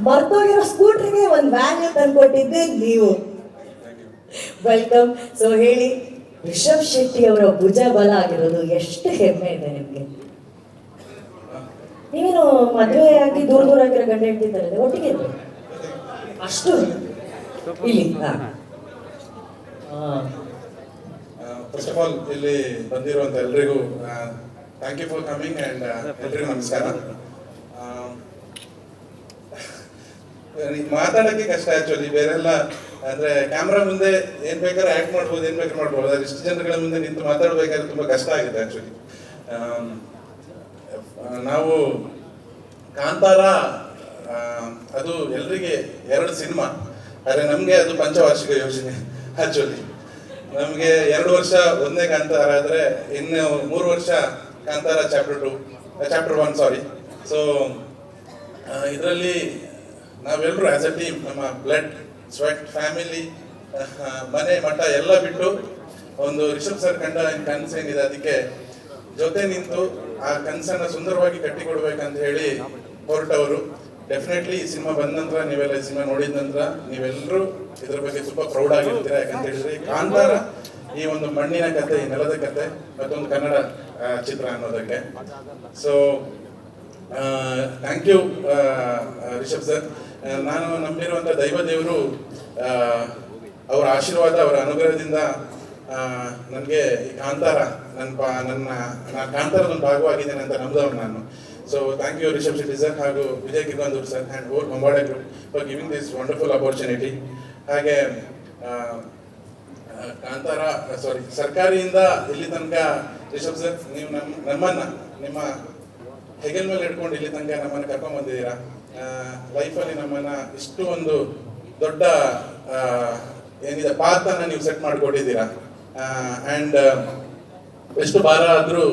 ಮರ್ತೋಗಿರೋ ಸ್ಕೂಟ್ರಿಗೆ ಒಂದು ವ್ಯಾಲ್ಯೂ ತಂದ್ಕೊಟ್ಟಿದ್ದೆ ನೀವು. Welcome. So ಹೇಳಿ, ರಿಷಬ್ ಶೆಟ್ಟಿ ಅವರ ಭುಜ ಬಲ ಆಗಿರೋದು ಎಷ್ಟು ಹೆಮ್ಮೆ ಇದೆ ನಿಮಗೆ? ನೀವೇನು ಮದುವೆ ಆಗಿ ದೂರ ದೂರ ಆಗಿರೋ ಗಂಡ ಹೇಳ್ತಿದ್ದಾರೆ ಒಟ್ಟಿಗೆ ಇದ್ರು ಅಷ್ಟು ಇಲ್ಲಿ. ಫಸ್ಟ್ ಆಫ್ ಆಲ್ ಇಲ್ಲಿ ಬಂದಿರುವಂತ ಎಲ್ರಿಗೂ thank you for coming and ಎಲ್ರಿಗೂ ನಮಸ್ಕಾರ. ಮಾತಾಡೋಕ್ಕೆ ಕಷ್ಟ ಆಕ್ಚುಲಿ, ಬೇರೆಲ್ಲ ಅಂದ್ರೆ ಕ್ಯಾಮ್ರಾ ಮುಂದೆ ಏನ್ ಬೇಕಾದ್ರೆ ಆಕ್ಟ್ ಮಾಡ್ಬೋದು, ಏನ್ ಬೇಕಾದ್ರೆ ಮಾಡ್ಬೋದು. ಅದ್ರ ಇಷ್ಟು ಜನಗಳ ಮುಂದೆ ನಿಂತು ಮಾತಾಡ್ಬೇಕಾದ್ರೆ ತುಂಬಾ ಕಷ್ಟ ಆಗಿದೆ ಆಕ್ಚುಲಿ. ನಾವು ಕಾಂತಾರ ಅದು ಎಲ್ರಿಗೆ 2 ಸಿನಿಮಾ, ಆದ್ರೆ ನಮ್ಗೆ ಅದು ಪಂಚವಾರ್ಷಿಕ ಯೋಜನೆ. ಆಕ್ಚುಲಿ ನಮ್ಗೆ 2 ವರ್ಷ ಒಂದೇ ಕಾಂತಾರ ಆದ್ರೆ ಇನ್ನು 3 ವರ್ಷ ಕಾಂತಾರ ಚಾಪ್ಟರ್ 1 ಸಾರಿ. ಸೊ ಇದರಲ್ಲಿ ನಾವೆಲ್ಲರೂ ಆಸ್ ಅ ಟೀಮ್ ನಮ್ಮ ಬ್ಲಡ್ ಸ್ವೆಟ್ ಫ್ಯಾಮಿಲಿ ಮನೆ ಮಠ ಎಲ್ಲ ಬಿಟ್ಟು ಒಂದು ರಿಷಬ್ ಸರ್ ಕಂಡ ಕನಸೇನಿದೆ ಅದಕ್ಕೆ ಜೊತೆ ನಿಂತು ಆ ಕನಸನ್ನ ಸುಂದರವಾಗಿ ಕಟ್ಟಿಕೊಡ್ಬೇಕಂತ ಹೇಳಿ ಹೊರಟವರು. ಡೆಫಿನೆಟ್ಲಿ ಈ ಸಿನಿಮಾ ಬಂದ ನಂತರ, ನೀವೆಲ್ಲ ಈ ಸಿನಿಮಾ ನೋಡಿದ ನಂತರ ನೀವೆಲ್ಲರೂ ಇದ್ರ ಬಗ್ಗೆ ತುಂಬಾ ಪ್ರೌಡ್ ಆಗಿರ್ತೀರಾ. ಯಾಕಂತ ಹೇಳಿದ್ರೆ ಕಾಂತಾರ ಈ ಒಂದು ಮಣ್ಣಿನ ಕತೆ, ಈ ನೆಲದ ಕತೆ ಮತ್ತೊಂದು ಕನ್ನಡ ಚಿತ್ರ ಅನ್ನೋದಕ್ಕೆ. So thank you Rishab sir. ನಾನು ನಂಬಿರುವಂಥ ದೈವ ದೇವರು ಅವರ ಆಶೀರ್ವಾದ, ಅವರ ಅನುಗ್ರಹದಿಂದ ನನಗೆ ಈ ಕಾಂತಾರ ನನ್ನ ಕಾಂತಾರದ ಭಾಗವಾಗಿದ್ದೇನೆ ಅಂತ ನಂಬಿದವನು ನಾನು. So thank you Rishab Shetty sir ಹಾಗೂ Vijay Kiragandur sir and whole Hombale group for giving this wonderful opportunity. ಹಾಗೆ ಕಾಂತಾರ ಸರ್ಕಾರಿಯಿಂದ ಇಲ್ಲಿ ತನಕ ರಿಷಬ್ ಸರ್ ನೀವು ನಮ್ಮನ್ನ ನಿಮ್ಮ ಹೆಗಲ್ ಮೇಲೆ ಇಟ್ಕೊಂಡು ಇಲ್ಲಿ ತನಕ ನಮ್ಮನ್ನು ಕರ್ಕೊಂಡ್ ಬಂದಿದ್ದೀರಾ. ಲೈಫಲ್ಲಿ ನಮ್ಮನ್ನ ಇಷ್ಟು ಒಂದು ದೊಡ್ಡ ಏನಿದೆ ಪಾತನ್ನ ನೀವು ಸೆಟ್ ಮಾಡಿಕೊಟ್ಟಿದ್ದೀರಾ. ಆ್ಯಂಡ್ ಎಷ್ಟು ಭಾರ ಆದ್ರೂ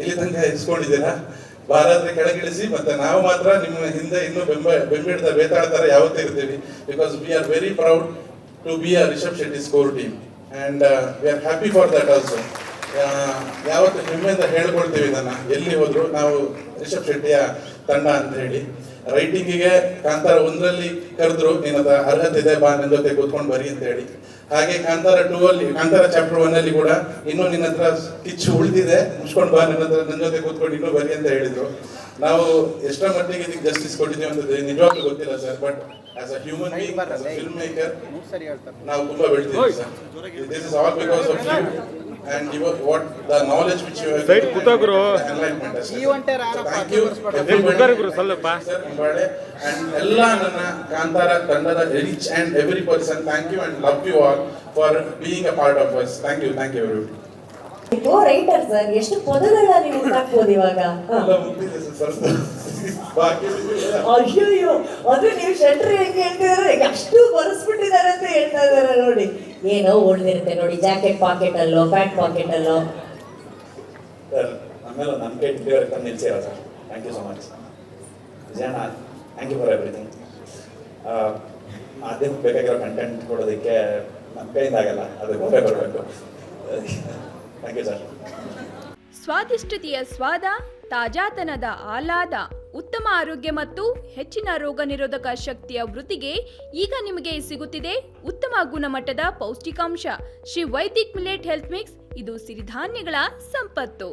ಇಲ್ಲಿ ತನಕ ಇಸ್ಕೊಂಡಿದ್ದೀರಾ. ಭಾರ ಆದ್ರೆ ಕೆಳಗಿಳಿಸಿ, ಮತ್ತೆ ನಾವು ಮಾತ್ರ ನಿಮ್ಮ ಹಿಂದೆ ಇನ್ನೂ ಬೆಂಬಿಡ್ತಾ ಬೇತಾಡ್ತಾರೆ ಯಾವತ್ತೂ ಇರ್ತೀವಿ. Because we are very proud to be a Rishab Shetty score team and we are happy for that also. ಯಾವತ್ತು ಹೆಮ್ಮೆಯಿಂದ ಹೇಳ್ಕೊಳ್ತೀವಿ ಇದನ್ನ, ಎಲ್ಲಿ ಹೋದ್ರು ನಾವು ರಿಷಬ್ ಶೆಟ್ಟಿಯ ತಂಡ ಅಂತ ಹೇಳಿ. ರೈಟಿಂಗಿಗೆ ಕಾಂತಾರ 1ರಲ್ಲಿ ಕರೆದ್ರು, ನಿನ್ನ ಅರ್ಹತೆ ಇದೆ ಬಾ ನನ್ನ ಜೊತೆ ಕೂತ್ಕೊಂಡು ಬರಿ ಅಂತ ಹೇಳಿ. ಹಾಗೆ ಕಾಂತಾರ 2ಅಲ್ಲಿ, ಕಾಂತಾರ ಚಾಪ್ಟರ್ 1ಅಲ್ಲಿ ಕೂಡ ಇನ್ನೂ ನಿನ್ನ ಹತ್ರ ಕಿಚ್ಚು ಉಳಿದಿದೆ, ಮುಚ್ಕೊಂಡು ಬಾ ನನ್ನ ಜೊತೆ ಕೂತ್ಕೊಂಡು ಇನ್ನೂ ಬರಿ ಅಂತ ಹೇಳಿದ್ರು. ನಾವು ಎಷ್ಟರ ಮಟ್ಟಿಗೆ ಇದಕ್ಕೆ ಜಸ್ಟಿಸ್ ಕೊಟ್ಟಿದ್ದೀವಿ ಅಂತ ನಿಜವಾಗ್ಲೂ ಗೊತ್ತಿಲ್ಲ sir. But as a human being, as a film maker ನಾವು ತುಂಬಾ ಬೆಳ್ತೀವಿ sir. This is all because of you and what the knowledge which you have side kutaguru enlightenment sir. Thank you kutaguru sallappa sir mbade and ella nanna kantara kannada each and every person. Thank you and love you all for being a part of us. Thank you everybody. ನೀವು writer sir, ಎಷ್ಟು ಪದಗಳ ನೀವು ಹಾಕ್ಬೋದು ಇವಾಗ? ಅಯ್ಯೋ, ಅದು ನೀವು ಶೆಟ್ರಿ ಹೆಂಗೆ ಹೇಳ್ತಿದಾರೆ, ಅಷ್ಟು ಬರೆಸ್ಬಿಟ್ಟಿದ್ದಾರೆ ಅಂತ ಹೇಳ್ತಾ ಇದಾರೆ ನೋಡಿ. ಏನೋ ಉಳಿದಿರುತ್ತೆ ನೋಡಿ, ಜಾಕೆಟ್ ಪಾಕೆಟ್ ಅಲ್ಲೋ, ಪ್ಯಾಂಟ್ ಪಾಕೆಟ್ ಅಲ್ಲೋ. ಸರ್ ನಮ್ಮೆಲ್ಲ ನಂಬಿಕೆ ಇಟ್ಟಿವರೆಗೆ ತಂದು ನಿಲ್ಸಿರ sir. Thank you so much ವಿಜಯಣ್ಣ. Thank you for everything. ಮಾಧ್ಯಮಕ್ಕೆ ಬೇಕಾಗಿರೋ ಕಂಟೆಂಟ್ ಕೊಡೋದಕ್ಕೆ ನಮ್ಮ ಕೈಯಿಂದ ಆಗಲ್ಲ, ಅದಕ್ಕೆ ಹೊರಗೆ ಬರಬೇಕು. Thank you sir. ಸ್ವಾದಿಷ್ಟತೆಯ ಸ್ವಾದ, ತಾಜಾತನದ ಆಹ್ಲಾದ, ಉತ್ತಮ ಆರೋಗ್ಯ ಮತ್ತು ಹೆಚ್ಚಿನ ರೋಗ ನಿರೋಧಕ ಶಕ್ತಿಯ ವೃದ್ಧಿಗೆ ಈಗ ನಿಮಗೆ ಸಿಗುತ್ತಿದೆ ಉತ್ತಮ ಗುಣಮಟ್ಟದ ಪೌಷ್ಟಿಕಾಂಶ Shri Vaidik millet health mix. ಇದು ಸಿರಿಧಾನ್ಯಗಳ ಸಂಪತ್ತು.